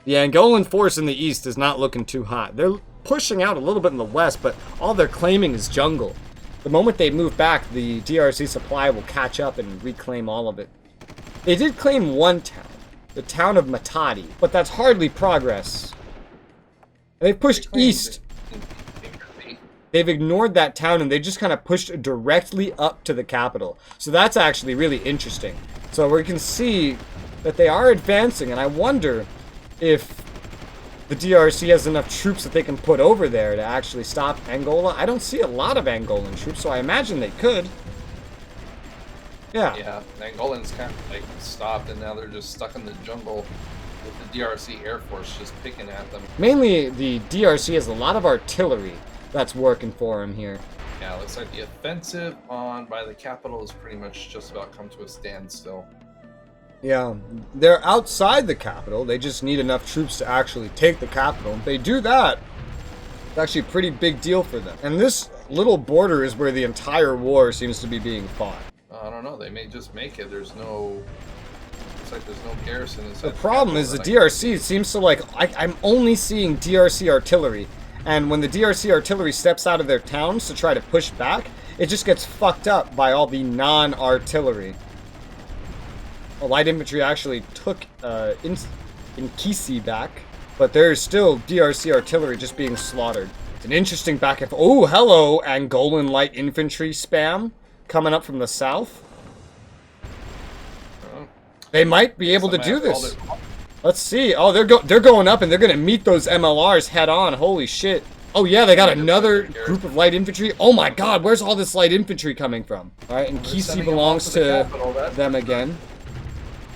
The Angolan force in the east is not looking too hot. They're pushing out a little bit in the west, but all they're claiming is jungle. The moment they move back, the DRC supply will catch up and reclaim all of it. They did claim one town, the town of Matadi, but that's hardly progress. They've pushed east. They've ignored that town and they just kind of pushed directly up to the capital. So that's actually really interesting. So we can see that they are advancing, and I wonder if the DRC has enough troops that they can put over there to actually stop Angola. I don't see a lot of Angolan troops, so I imagine they could. Yeah. Yeah, the Angolans kind of like stopped, and now they're just stuck in the jungle with the DRC Air Force just picking at them. Mainly, the DRC has a lot of artillery that's working for them here. Yeah, it looks like the offensive by the capital has pretty much just about come to a standstill. Yeah, they're outside the capital. They just need enough troops to actually take the capital. If they do that, it's actually a pretty big deal for them. And this little border is where the entire war seems to be being fought. I don't know. They may just make it. There's no... Looks like there's no garrison inside the problem is the DRC seems to like... I'm only seeing DRC artillery. And when the DRC artillery steps out of their towns to try to push back, it just gets fucked up by all the non-artillery. Well, light infantry actually took Inkisi back, but there's still DRC artillery just being slaughtered. It's an interesting back and forth. Oh, hello, Angolan light infantry spam coming up from the south. They might be able to do this. Let's see. Oh, they're going up and they're gonna meet those MLRs head on. Holy shit. Oh yeah, they got another group of light infantry. Oh my god, where's all this light infantry coming from? Alright, and Kisi belongs to them again.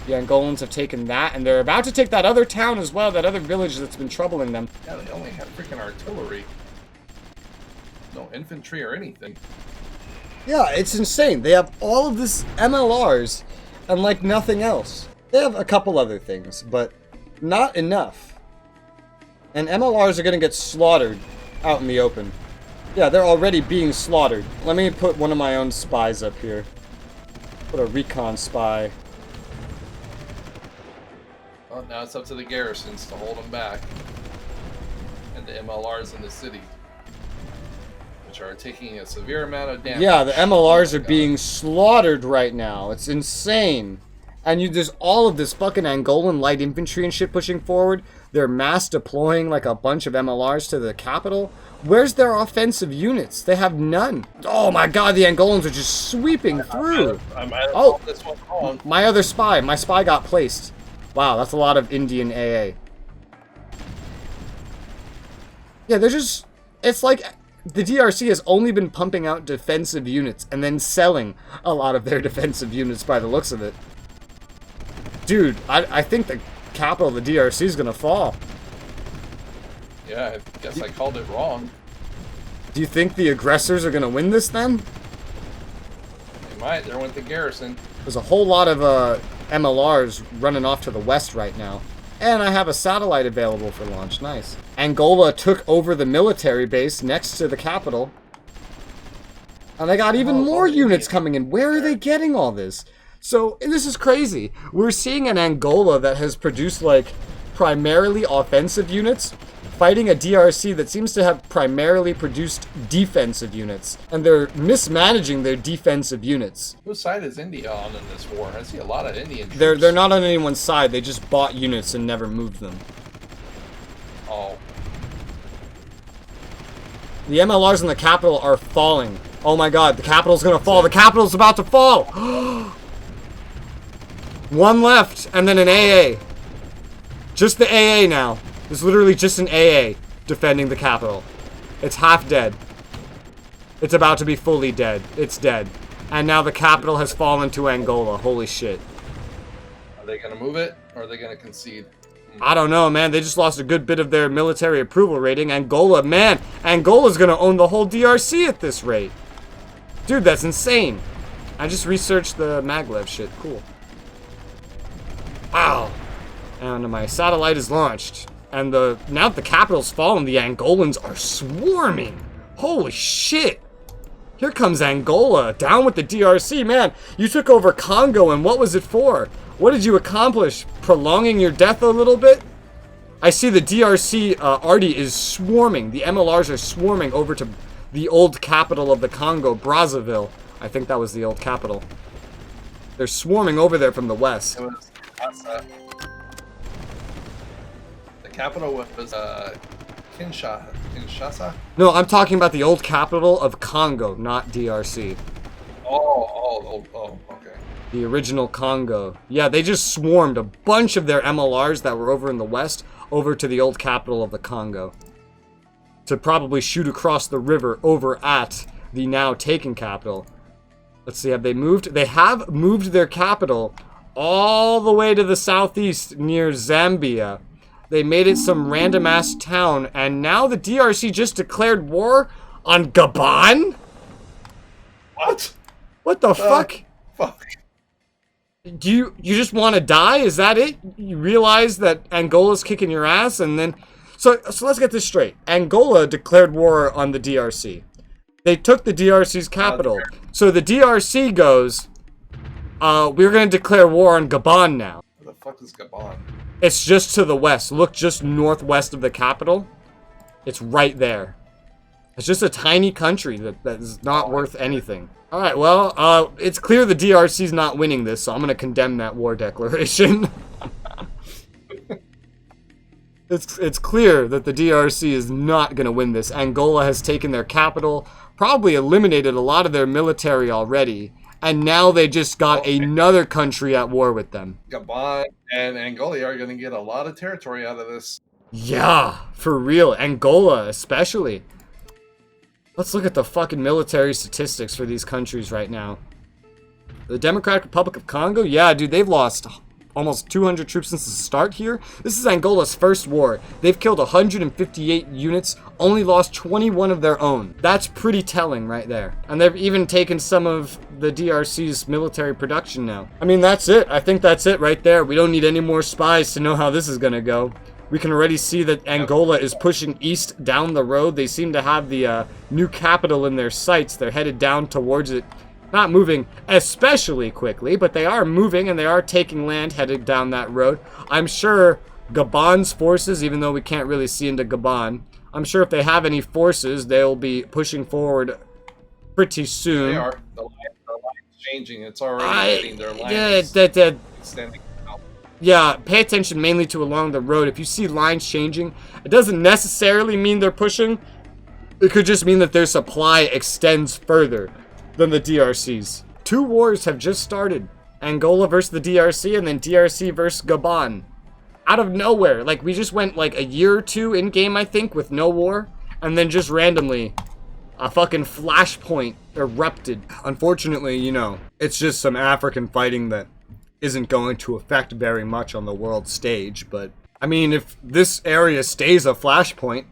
The Angolans have taken that, and they're about to take that other town as well, that other village that's been troubling them. Yeah, they only have freaking artillery. No infantry or anything. Yeah, it's insane. They have all of this MLRs and like nothing else. They have a couple other things, but not enough. And MLRs are going to get slaughtered out in the open. Yeah, they're already being slaughtered. Let me put one of my own spies up here. Put a recon spy. Well, now it's up to the garrisons to hold them back. And the MLRs in the city, which are taking a severe amount of damage. Yeah, the MLRs are being slaughtered right now. It's insane. And there's all of this fucking Angolan light infantry and shit pushing forward. They're mass deploying like a bunch of MLRs to the capital. Where's their offensive units? They have none. Oh my god, the Angolans are just sweeping through. Oh, this one wrong. My other spy. My spy got placed. Wow, that's a lot of Indian AA. Yeah, they're just... It's like the DRC has only been pumping out defensive units and then selling a lot of their defensive units by the looks of it. Dude, I think the capital of the DRC is going to fall. Yeah, I guess I called it wrong. Do you think the aggressors are going to win this then? They might. They're with the garrison. There's a whole lot of MLRs running off to the west right now. And I have a satellite available for launch. Nice. Angola took over the military base next to the capital. And they got even more units coming in. Where are they getting all this? So, this is crazy. We're seeing an Angola that has produced, like, primarily offensive units, fighting a DRC that seems to have primarily produced defensive units. And they're mismanaging their defensive units. Whose side is India on in this war? I see a lot of Indian troops. They're not on anyone's side. They just bought units and never moved them. Oh. The MLRs in the capital are falling. Oh my god, the capital's gonna fall. The capital's about to fall! One left, and then an AA. Just the AA now. There's literally just an AA defending the capital. It's half dead. It's about to be fully dead. It's dead. And now the capital has fallen to Angola. Holy shit. Are they going to move it, or are they going to concede? I don't know, man. They just lost a good bit of their military approval rating. Angola, man. Angola's going to own the whole DRC at this rate. Dude, that's insane. I just researched the maglev shit. Cool. Wow. And my satellite is launched. And now that the capital's fallen, the Angolans are swarming. Holy shit. Here comes Angola. Down with the DRC. Man, you took over Congo, and what was it for? What did you accomplish? Prolonging your death a little bit? I see the DRC already is swarming. The MLRs are swarming over to the old capital of the Congo, Brazzaville. I think that was the old capital. They're swarming over there from the west. It was the capital was Kinshasa? No, I'm talking about the old capital of Congo, not DRC. Oh, okay. The original Congo. Yeah, they just swarmed a bunch of their MLRs that were over in the west over to the old capital of the Congo. To probably shoot across the river over at the now taken capital. Let's see, have they moved? They have moved their capital all the way to the southeast near Zambia. They made it some random ass town, and now the DRC just declared war on Gabon? What? What the fuck? Fuck. Do you just want to die? Is that it? You realize that Angola's kicking your ass, and then... So let's get this straight. Angola declared war on the DRC. They took the DRC's capital. So the DRC goes, we're going to declare war on Gabon now. Where the fuck is Gabon? It's just to the west. Look just northwest of the capital. It's right there. It's just a tiny country that is not worth anything. Alright, well, it's clear the DRC's not winning this, so I'm going to condemn that war declaration. It's clear that the DRC is not going to win this. Angola has taken their capital, probably eliminated a lot of their military already, and now they just got another country at war with them. Gabon and Angola are going to get a lot of territory out of this. Yeah, for real. Angola, especially. Let's look at the fucking military statistics for these countries right now. The Democratic Republic of Congo? Yeah, dude, they've lost almost 200 troops since the start here. This is Angola's first war. They've killed 158 units, only lost 21 of their own. That's pretty telling right there. And they've even taken some of the DRC's military production now. I mean, that's it. I think that's it right there. We don't need any more spies to know how this is gonna go. We can already see that Angola is pushing east down the road. They seem to have the new capital in their sights. They're headed down towards it. Not moving especially quickly, but they are moving and they are taking land headed down that road. I'm sure Gabon's forces, even though we can't really see into Gabon, I'm sure if they have any forces, they'll be pushing forward pretty soon. They are. The line's changing. It's already hitting their line. Standing out. Yeah, pay attention mainly to along the road. If you see lines changing, it doesn't necessarily mean they're pushing. It could just mean that their supply extends further than the DRC's. Two wars have just started. Angola versus the DRC, and then DRC versus Gabon. Out of nowhere. Like, we just went like a year or two in game, I think, with no war. And then just randomly, a fucking flashpoint erupted. Unfortunately, you know, it's just some African fighting that isn't going to affect very much on the world stage. But, I mean, if this area stays a flashpoint,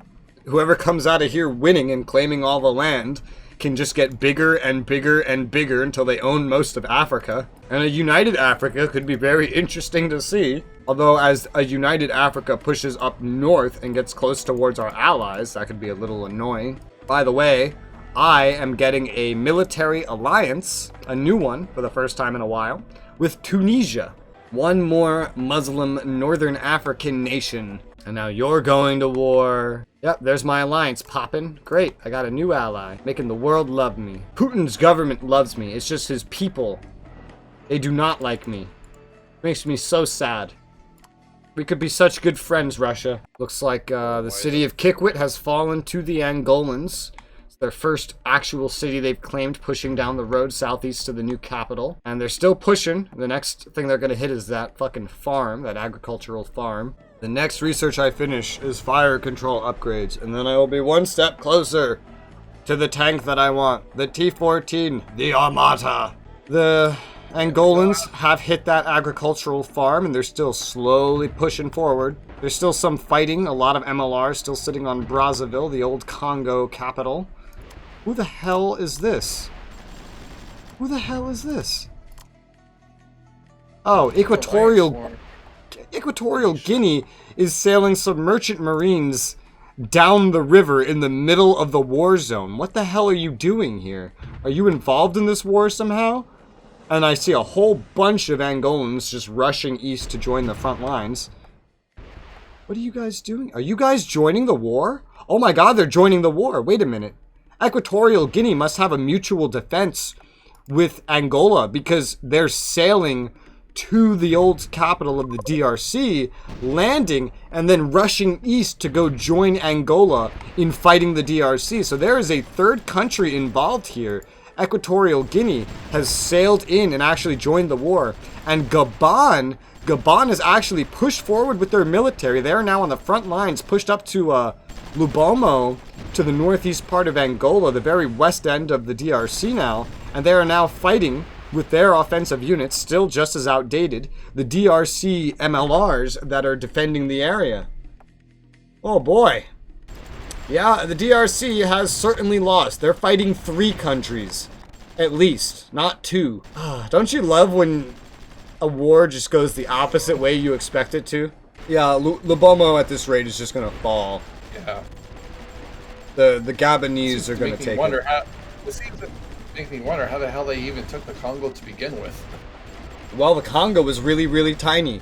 whoever comes out of here winning and claiming all the land can just get bigger and bigger and bigger until they own most of Africa. And a united Africa could be very interesting to see. Although as a united Africa pushes up north and gets close towards our allies, that could be a little annoying. By the way, I am getting a military alliance, a new one for the first time in a while, with Tunisia. One more Muslim Northern African nation. And now you're going to war. Yep, there's my alliance popping. Great, I got a new ally. Making the world love me. Putin's government loves me. It's just his people. They do not like me. Makes me so sad. We could be such good friends, Russia. Looks like the city of Kikwit has fallen to the Angolans. It's their first actual city they've claimed, pushing down the road southeast to the new capital. And they're still pushing. The next thing they're going to hit is that fucking farm, that agricultural farm. The next research I finish is fire control upgrades, and then I will be one step closer to the tank that I want, the T-14, the Armata. The Angolans have hit that agricultural farm, and they're still slowly pushing forward. There's still some fighting, a lot of MLRs still sitting on Brazzaville, the old Congo capital. Who the hell is this? Who the hell is this? Oh, Equatorial Guinea is sailing some merchant marines down the river in the middle of the war zone. What the hell are you doing here? Are you involved in this war somehow? And I see a whole bunch of Angolans just rushing east to join the front lines. What are you guys doing? Are you guys joining the war? Oh my god, they're joining the war. Wait a minute. Equatorial Guinea must have a mutual defense with Angola because they're sailing to the old capital of the DRC, landing, and then rushing east to go join Angola in fighting the DRC. So there is a third country involved here. Equatorial Guinea has sailed in and actually joined the war. And Gabon has actually pushed forward with their military. They are now on the front lines, pushed up to Lubomo, to the northeast part of Angola, the very west end of the DRC now. And they are now fighting with their offensive units, still just as outdated, the DRC MLRs that are defending the area. Oh boy. Yeah, the DRC has certainly lost. They're fighting 3 countries, at least, not 2. Don't you love when a war just goes the opposite way you expect it to? Yeah, Lubomo at this rate is just gonna fall. Yeah. The Gabonese are gonna take it. This seems to make me wonder how the hell they even took the Congo to begin with. Well, the Congo was really, really tiny.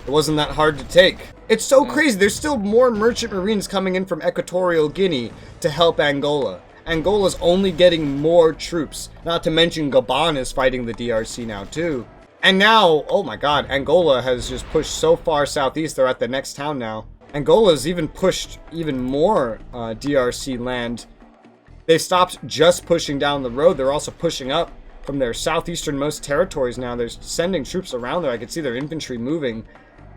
It wasn't that hard to take. It's so crazy. There's still more merchant marines coming in from Equatorial Guinea to help Angola. Angola's only getting more troops. Not to mention Gabon is fighting the DRC now too. And now, oh my god, Angola has just pushed so far southeast. They're at the next town now. Angola's even pushed even more DRC land. They stopped just pushing down the road. They're also pushing up from their southeasternmost territories now. They're sending troops around there. I could see their infantry moving.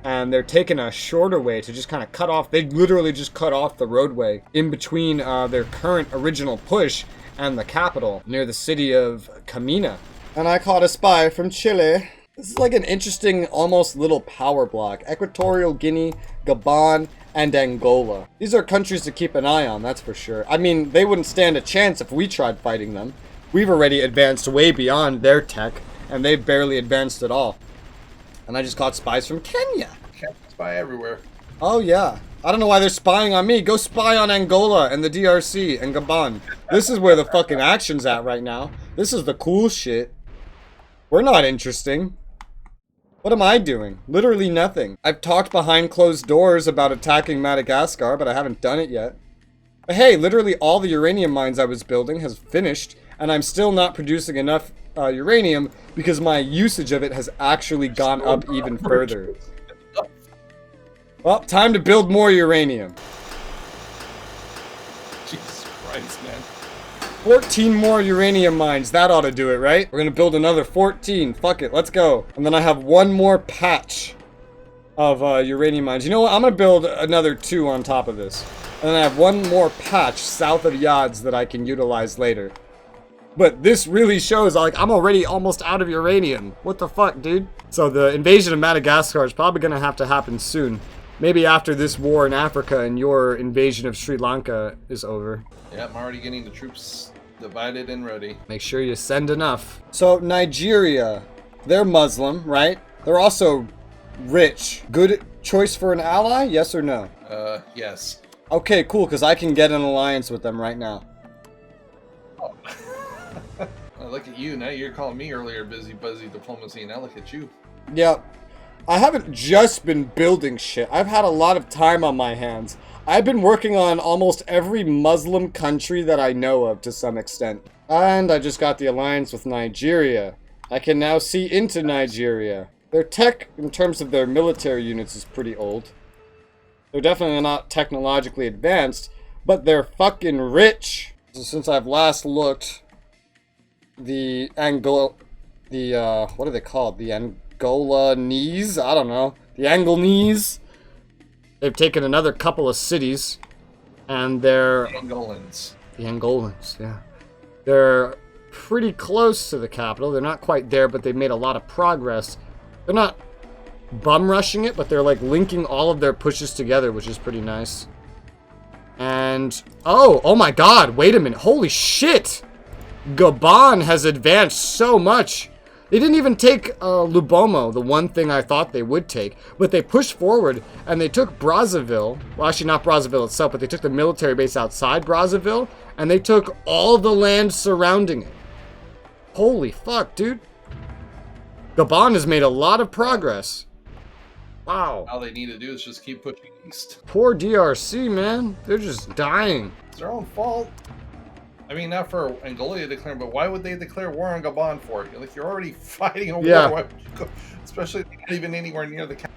And they're taking a shorter way to just kind of cut off. They literally just cut off the roadway in between their current original push and the capital near the city of Camina. And I caught a spy from Chile. This is like an interesting, almost little power block. Equatorial Guinea, Gabon, and Angola. These are countries to keep an eye on, that's for sure. I mean, they wouldn't stand a chance if we tried fighting them. We've already advanced way beyond their tech, and they've barely advanced at all. And I just caught spies from Kenya. Spy everywhere. Oh yeah. I don't know why they're spying on me. Go spy on Angola and the DRC and Gabon. This is where the fucking action's at right now. This is the cool shit. We're not interesting. What am I doing? Literally nothing. I've talked behind closed doors about attacking Madagascar, but I haven't done it yet. But hey, literally all the uranium mines I was building has finished, and I'm still not producing enough uranium because my usage of it has actually gone up even further. Well, time to build more uranium. Jesus Christ, man. 14 more uranium mines. That ought to do it, right? We're gonna build another 14. Fuck it, let's go. And then I have one more patch of uranium mines. You know what? I'm gonna build another 2 on top of this. And then I have one more patch south of Yads that I can utilize later. But this really shows, like, I'm already almost out of uranium. What the fuck, dude? So the invasion of Madagascar is probably gonna have to happen soon. Maybe after this war in Africa and your invasion of Sri Lanka is over. Yeah, I'm already getting the troops divided and ready. Make sure you send enough. So Nigeria, they're Muslim, right? They're also rich. Good choice for an ally, yes or no? Yes. Okay, cool, because I can get an alliance with them right now. Oh. Look at you, now you're calling me earlier busy buzzy diplomacy, and now look at you. Yep. I haven't just been building shit. I've had a lot of time on my hands. I've been working on almost every Muslim country that I know of to some extent. And I just got the alliance with Nigeria. I can now see into Nigeria. Their tech, in terms of their military units, is pretty old. They're definitely not technologically advanced, but they're fucking rich. So since I've last looked, the what are they called? The Angolanese? I don't know. The Angolese. They've taken another couple of cities, and they're... Angolans. The Angolans, yeah. They're pretty close to the capital. They're not quite there, but they've made a lot of progress. They're not bum rushing it, but they're like linking all of their pushes together, which is pretty nice. And, oh my god, wait a minute. Holy shit! Gabon has advanced so much. They didn't even take Lubomo, the one thing I thought they would take, but they pushed forward and they took Brazzaville. Well, actually not Brazzaville itself, but they took the military base outside Brazzaville, and they took all the land surrounding it. Holy fuck, dude. Gabon has made a lot of progress. Wow. All they need to do is just keep pushing east. Poor DRC, man. They're just dying. It's their own fault. I mean, not for Angola to declare, but why would they declare war on Gabon for it? Like, you're already fighting a war. Yeah. Why would you go? Especially not even anywhere near the capital.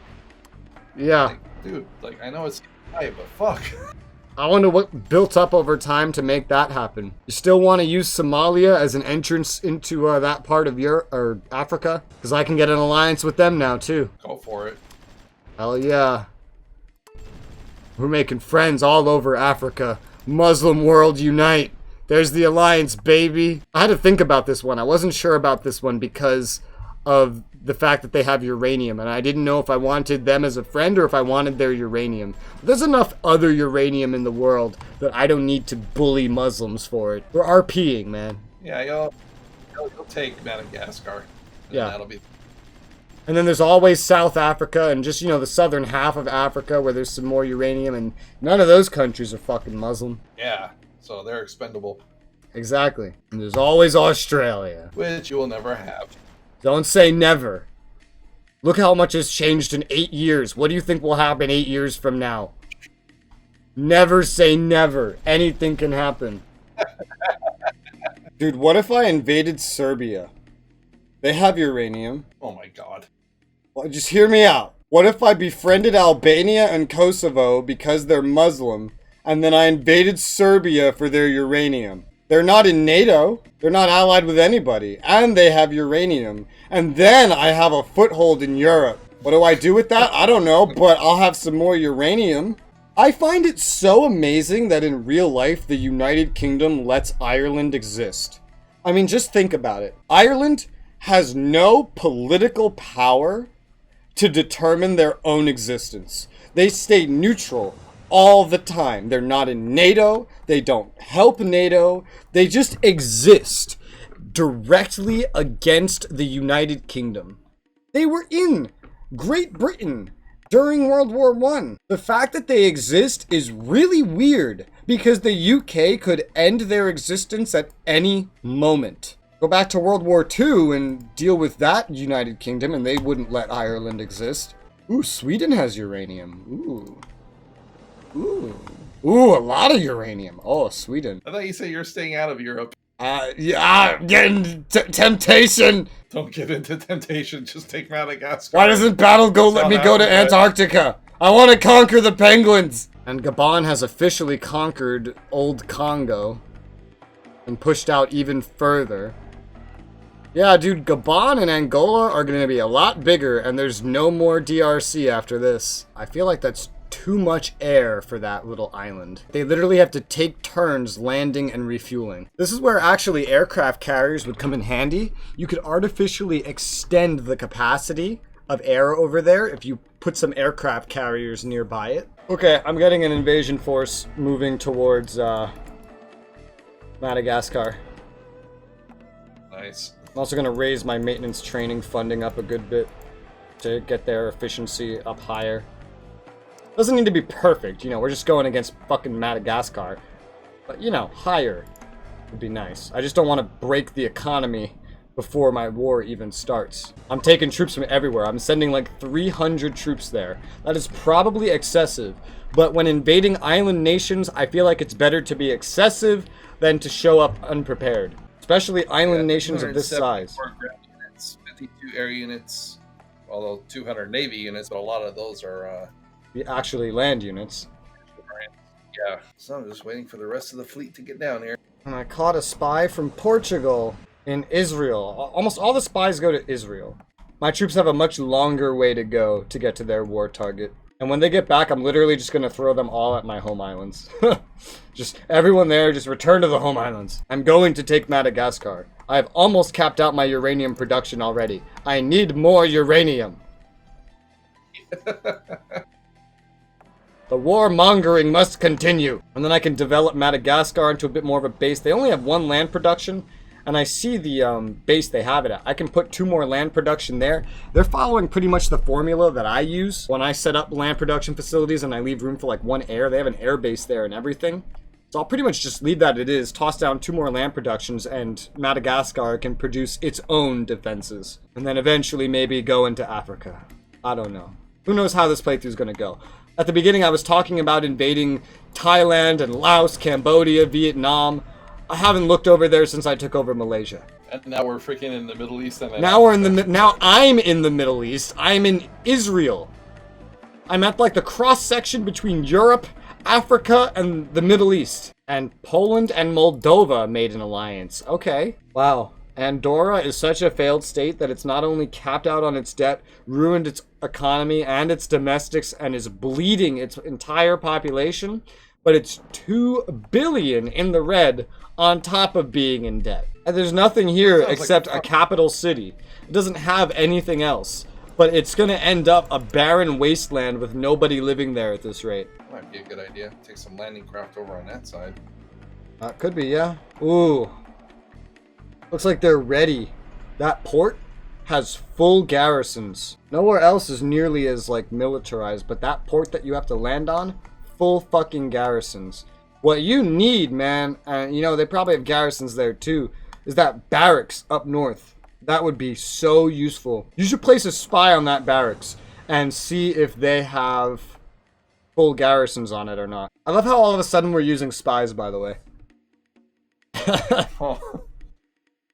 Yeah. Like, dude, like, I know it's high, but fuck. I wonder what built up over time to make that happen. You still want to use Somalia as an entrance into that part of Europe or Africa? Because I can get an alliance with them now, too. Go for it. Hell yeah. We're making friends all over Africa. Muslim world unite. There's the alliance, baby. I had to think about this one. I wasn't sure about this one because of the fact that they have uranium, and I didn't know if I wanted them as a friend or if I wanted their uranium. But there's enough other uranium in the world that I don't need to bully Muslims for it. We're RPing, man. Yeah, you'll take Madagascar. And Yeah. that'll be. And then there's always South Africa and just, the southern half of Africa where there's some more uranium, and none of those countries are fucking Muslim. Yeah, so they're expendable. Exactly. And there's always Australia. Which you will never have. Don't say never. Look how much has changed in 8 years. What do you think will happen 8 years from now? Never say never. Anything can happen. Dude, what if I invaded Serbia? They have uranium. Oh my god. Well, just hear me out. What if I befriended Albania and Kosovo because they're Muslim, and then I invaded Serbia for their uranium? They're not in NATO. They're not allied with anybody. And they have uranium. And then I have a foothold in Europe. What do I do with that? I don't know, but I'll have some more uranium. I find it so amazing that in real life, the United Kingdom lets Ireland exist. I mean, just think about it. Ireland has no political power to determine their own existence. They stay neutral all the time. They're not in NATO. They don't help NATO. They just exist directly against the United Kingdom. They were in Great Britain during World War I. The fact that they exist is really weird because the UK could end their existence at any moment. Go back to World War II and deal with that United Kingdom and they wouldn't let Ireland exist. Ooh, Sweden has uranium. Ooh. Ooh, a lot of uranium. Oh, Sweden. I thought you said you're staying out of Europe. Yeah, getting temptation. Don't get into temptation. Just take Madagascar. Why doesn't Battle let me go to Antarctica? I want to conquer the penguins. And Gabon has officially conquered Old Congo and pushed out even further. Yeah, dude, Gabon and Angola are going to be a lot bigger, and there's no more DRC after this. I feel like that's too much air for that little island. They literally have to take turns landing and refueling. This is where actually aircraft carriers would come in handy. You could artificially extend the capacity of air over there if you put some aircraft carriers nearby it. Okay, I'm getting an invasion force moving towards Madagascar. Nice. I'm also going to raise my maintenance training funding up a good bit to get their efficiency up higher. Doesn't need to be perfect, we're just going against fucking Madagascar. But, higher would be nice. I just don't want to break the economy before my war even starts. I'm taking troops from everywhere. I'm sending like 300 troops there. That is probably excessive. But when invading island nations, I feel like it's better to be excessive than to show up unprepared. Especially island nations of this size. Ground units, 52 air units, although 200 Navy units, but a lot of those are... actually land units. Yeah. So I'm just waiting for the rest of the fleet to get down here. And I caught a spy from Portugal in Israel. Almost all the spies go to Israel. My troops have a much longer way to go to get to their war target. And when they get back, I'm literally just going to throw them all at my home islands. Just everyone there, just return to the home islands. I'm going to take Madagascar. I've almost capped out my uranium production already. I need more uranium. The warmongering must continue. And then I can develop Madagascar into a bit more of a base. They only have one land production, and I see the base they have it at. I can put 2 more land production there. They're following pretty much the formula that I use when I set up land production facilities and I leave room for like 1 air. They have an air base there and everything. So I'll pretty much just leave that it is, toss down 2 more land productions, and Madagascar can produce its own defenses. And then eventually maybe go into Africa. I don't know. Who knows how this playthrough is going to go. At the beginning, I was talking about invading Thailand and Laos, Cambodia, Vietnam. I haven't looked over there since I took over Malaysia. And now we're freaking in the Middle East. And now I'm in the Middle East. I'm in Israel. I'm at like the cross section between Europe, Africa, and the Middle East. And Poland and Moldova made an alliance. Okay. Wow. Andorra is such a failed state that it's not only capped out on its debt, ruined its economy and its domestics, and is bleeding its entire population, but it's 2 billion in the red on top of being in debt. And there's nothing here except a capital city. It doesn't have anything else. But it's going to end up a barren wasteland with nobody living there at this rate. Might be a good idea. Take some landing craft over on that side. Could be, yeah. Ooh. Looks like they're ready. That port has full garrisons. Nowhere else is nearly as, like, militarized, but that port that you have to land on, full fucking garrisons. What you need, man, and you know, they probably have garrisons there too, is that barracks up north. That would be so useful. You should place a spy on that barracks and see if they have full garrisons on it or not. I love how all of a sudden we're using spies, by the way.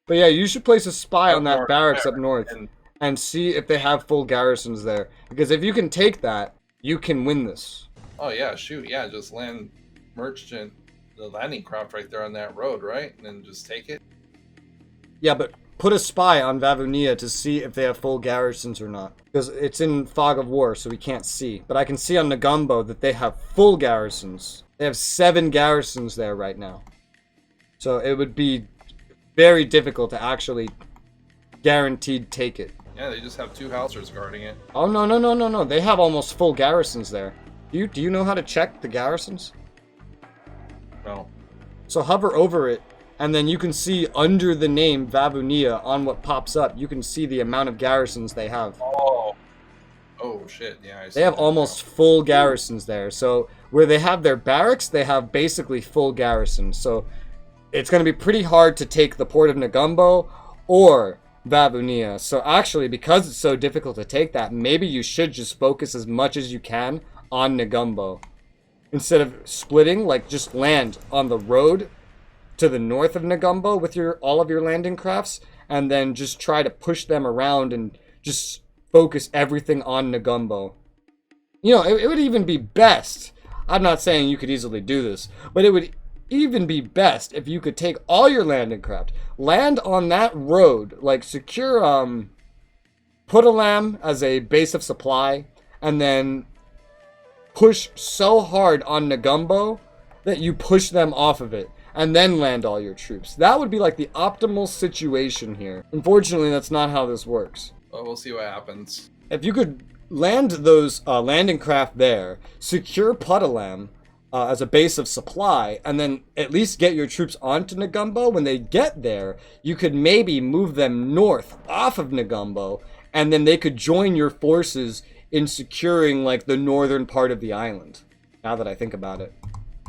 But yeah, you should place a spy on that barracks up north and see if they have full garrisons there. Because if you can take that, you can win this. Oh yeah, shoot, yeah, just land merchant the landing craft right there on that road, right? And then just take it. Yeah, but put a spy on Vavonia to see if they have full garrisons or not. Because it's in fog of war, so we can't see. But I can see on Negombo that they have full garrisons. They have 7 garrisons there right now. So it would be very difficult to actually guaranteed take it. Yeah, they just have 2 housers guarding it. Oh, no. They have almost full garrisons there. Do you know how to check the garrisons? No. So hover over it, and then you can see under the name Vavonia on what pops up, you can see the amount of garrisons they have. Oh shit, yeah. I see they have that almost full garrisons there. So where they have their barracks, they have basically full garrisons. So it's going to be pretty hard to take the port of Negombo or Vavonia. So actually, because it's so difficult to take that, maybe you should just focus as much as you can on Negombo. Instead of splitting, like just land on the road to the north of Negombo with all of your landing crafts, and then just try to push them around and just focus everything on Negombo. You know, it would even be best. I'm not saying you could easily do this, but it would even be best if you could take all your landing craft, land on that road, like secure Puttalam as a base of supply, and then push so hard on Negombo that you push them off of it, and then land all your troops. That would be like the optimal situation here. Unfortunately, that's not how this works. Well, we'll see what happens. If you could land those landing craft there, secure Puttalam as a base of supply, and then at least get your troops onto Negombo, when they get there, you could maybe move them north off of Negombo, and then they could join your forces in securing like the northern part of the island. Now that I think about it,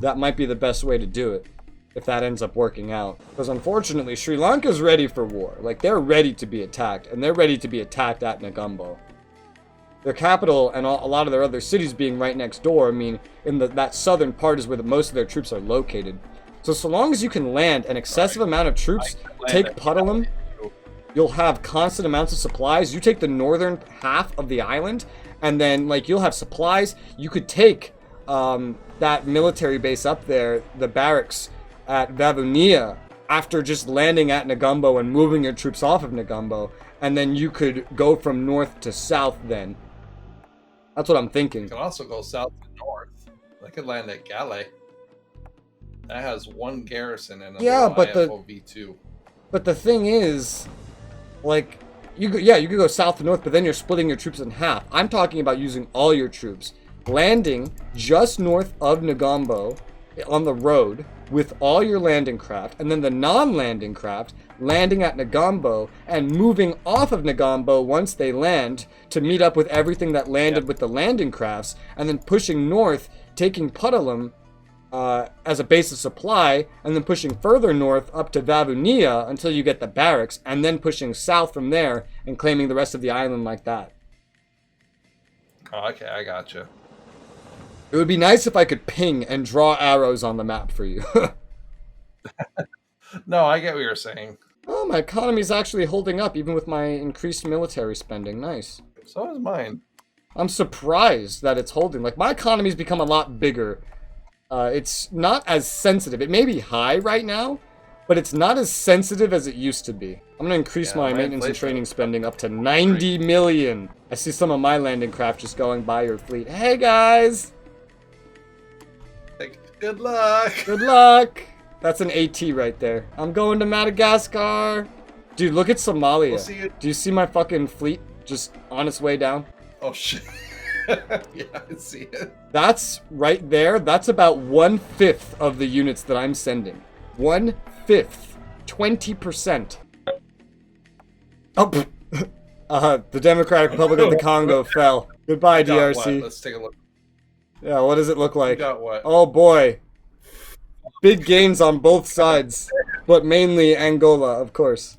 that might be the best way to do it, if that ends up working out. Because unfortunately, Sri Lanka's ready for war. Like, they're ready to be attacked, and they're ready to be attacked at Negombo. Their capital and a lot of their other cities being right next door, I mean, in that southern part is where most of their troops are located. So long as you can land an excessive amount of troops, take Puttalam, you'll have constant amounts of supplies. You take the northern half of the island, and then, like, you'll have supplies. You could take that military base up there, the barracks at Vavonia, after just landing at Negombo and moving your troops off of Negombo, and then you could go from north to south then. That's what I'm thinking. You can also go south to north. I could land at Gale. That has 1 garrison and a little IFOV2. But the thing is, like, you could go south to north, but then you're splitting your troops in half. I'm talking about using all your troops, landing just north of Negombo on the road with all your landing craft, and then the non-landing craft landing at Negombo and moving off of Negombo once they land to meet up with everything that landed with the landing crafts, and then pushing north, taking Puttalam as a base of supply, and then pushing further north up to Vavonia until you get the barracks, and then pushing south from there and claiming the rest of the island like that. Oh, okay, I gotcha. It would be nice if I could ping and draw arrows on the map for you. No, I get what you're saying. Oh, my economy's actually holding up even with my increased military spending. Nice. So is mine. I'm surprised that it's holding. Like, my economy's become a lot bigger. It's not as sensitive. It may be high right now, but it's not as sensitive as it used to be. I'm gonna increase my maintenance and training spending up to 90 million. I see some of my landing craft just going by your fleet. Hey, guys! Like, good luck! Good luck! That's an AT right there. I'm going to Madagascar! Dude, look at Somalia. We'll see you. Do you see my fucking fleet just on its way down? Oh, shit. Yeah, I see it. That's right there. That's about 1/5 of the units that I'm sending. 1/5. 20%. Oh, the Democratic Republic of the Congo fell. Goodbye, DRC. What? Let's take a look. Yeah, what does it look like? You got what? Oh boy. Big gains on both sides, but mainly Angola, of course.